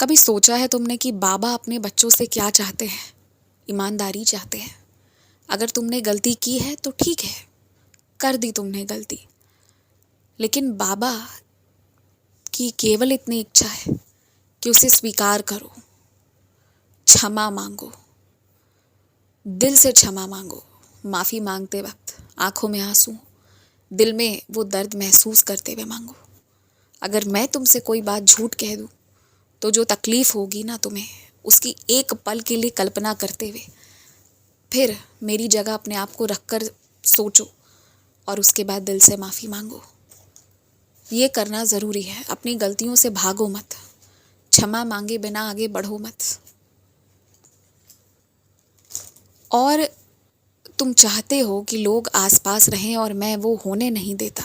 कभी सोचा है तुमने कि बाबा अपने बच्चों से क्या चाहते हैं? ईमानदारी चाहते हैं। अगर तुमने गलती की है तो ठीक है, कर दी तुमने गलती, लेकिन बाबा की केवल इतनी इच्छा है कि उसे स्वीकार करो, क्षमा मांगो, दिल से क्षमा मांगो। माफ़ी मांगते वक्त आंखों में आंसू, दिल में वो दर्द महसूस करते हुए मांगो। अगर मैं तुमसे कोई बात झूठ कह दूँ तो जो तकलीफ़ होगी ना तुम्हें, उसकी एक पल के लिए कल्पना करते हुए फिर मेरी जगह अपने आप को रख कर सोचो और उसके बाद दिल से माफ़ी मांगो। ये करना ज़रूरी है। अपनी गलतियों से भागो मत, क्षमा मांगे बिना आगे बढ़ो मत। और तुम चाहते हो कि लोग आसपास रहें और मैं वो होने नहीं देता।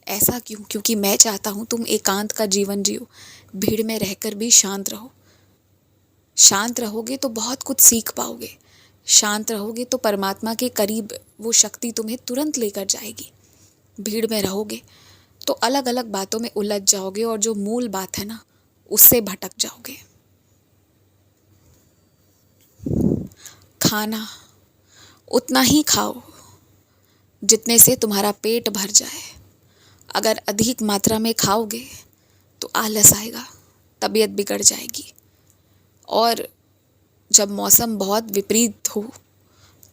ऐसा क्यों? क्योंकि मैं चाहता हूँ तुम एकांत का जीवन जियो, भीड़ में रहकर भी शांत रहो। शांत रहोगे तो बहुत कुछ सीख पाओगे। शांत रहोगे तो परमात्मा के करीब वो शक्ति तुम्हें तुरंत लेकर जाएगी। भीड़ में रहोगे तो अलग अलग बातों में उलझ जाओगे और जो मूल बात है ना, उससे भटक जाओगे। खाना उतना ही खाओ जितने से तुम्हारा पेट भर जाए। अगर अधिक मात्रा में खाओगे तो आलस आएगा, तबीयत बिगड़ जाएगी। और जब मौसम बहुत विपरीत हो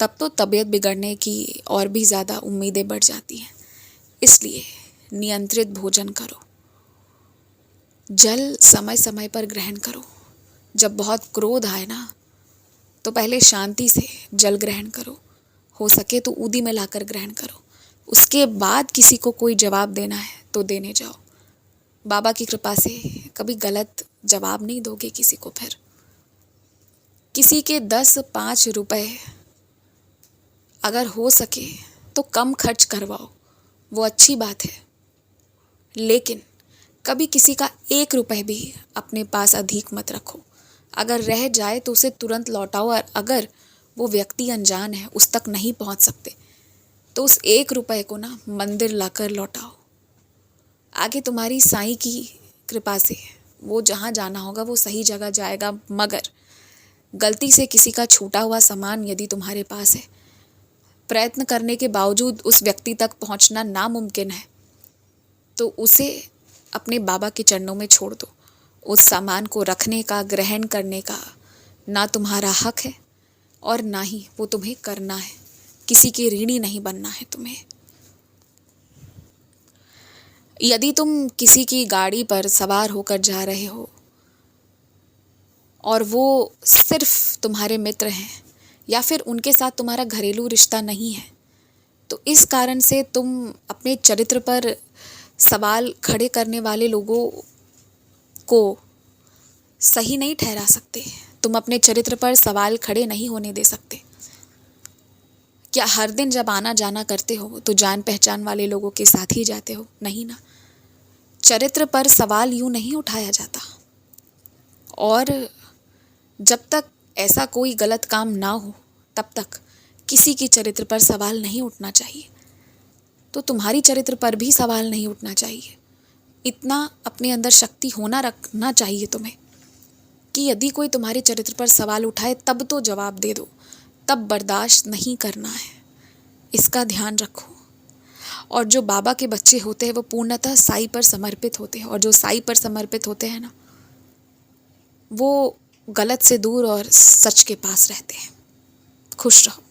तब तो तबीयत बिगड़ने की और भी ज़्यादा उम्मीदें बढ़ जाती हैं। इसलिए नियंत्रित भोजन करो, जल समय समय पर ग्रहण करो। जब बहुत क्रोध आए ना तो पहले शांति से जल ग्रहण करो, हो सके तो उदी में लाकर ग्रहण करो। उसके बाद किसी को कोई जवाब देना है तो देने जाओ। बाबा की कृपा से कभी गलत जवाब नहीं दोगे किसी को। फिर किसी के 10-5 रुपए अगर हो सके तो कम खर्च करवाओ, वो अच्छी बात है। लेकिन कभी किसी का 1 रुपए भी अपने पास अधिक मत रखो। अगर रह जाए तो उसे तुरंत लौटाओ, और अगर वो व्यक्ति अनजान है, उस तक नहीं पहुंच सकते, तो उस 1 रुपए को ना मंदिर लाकर लौटाओ। आगे तुम्हारी साईं की कृपा से वो जहाँ जाना होगा वो सही जगह जाएगा। मगर गलती से किसी का छूटा हुआ सामान यदि तुम्हारे पास है, प्रयत्न करने के बावजूद उस व्यक्ति तक पहुंचना नामुमकिन है, तो उसे अपने बाबा के चरणों में छोड़ दो। उस सामान को रखने का, ग्रहण करने का ना तुम्हारा हक है और ना ही वो तुम्हें करना है। किसी की ऋणी नहीं बनना है तुम्हें। यदि तुम किसी की गाड़ी पर सवार होकर जा रहे हो और वो सिर्फ तुम्हारे मित्र हैं या फिर उनके साथ तुम्हारा घरेलू रिश्ता नहीं है, तो इस कारण से तुम अपने चरित्र पर सवाल खड़े करने वाले लोगों को सही नहीं ठहरा सकते। तुम अपने चरित्र पर सवाल खड़े नहीं होने दे सकते। क्या हर दिन जब आना जाना करते हो तो जान पहचान वाले लोगों के साथ ही जाते हो? नहीं ना। चरित्र पर सवाल यूं नहीं उठाया जाता। और जब तक ऐसा कोई गलत काम ना हो तब तक किसी की चरित्र पर सवाल नहीं उठना चाहिए। तो तुम्हारी चरित्र पर भी सवाल नहीं उठना चाहिए। इतना अपने अंदर शक्ति होना रखना चाहिए तुम्हें कि यदि कोई तुम्हारे चरित्र पर सवाल उठाए तब तो जवाब दे दो, तब बर्दाश्त नहीं करना है। इसका ध्यान रखो। और जो बाबा के बच्चे होते हैं वो पूर्णतः साईं पर समर्पित होते हैं, और जो साईं पर समर्पित होते हैं ना, वो गलत से दूर और सच के पास रहते हैं। खुश रहो।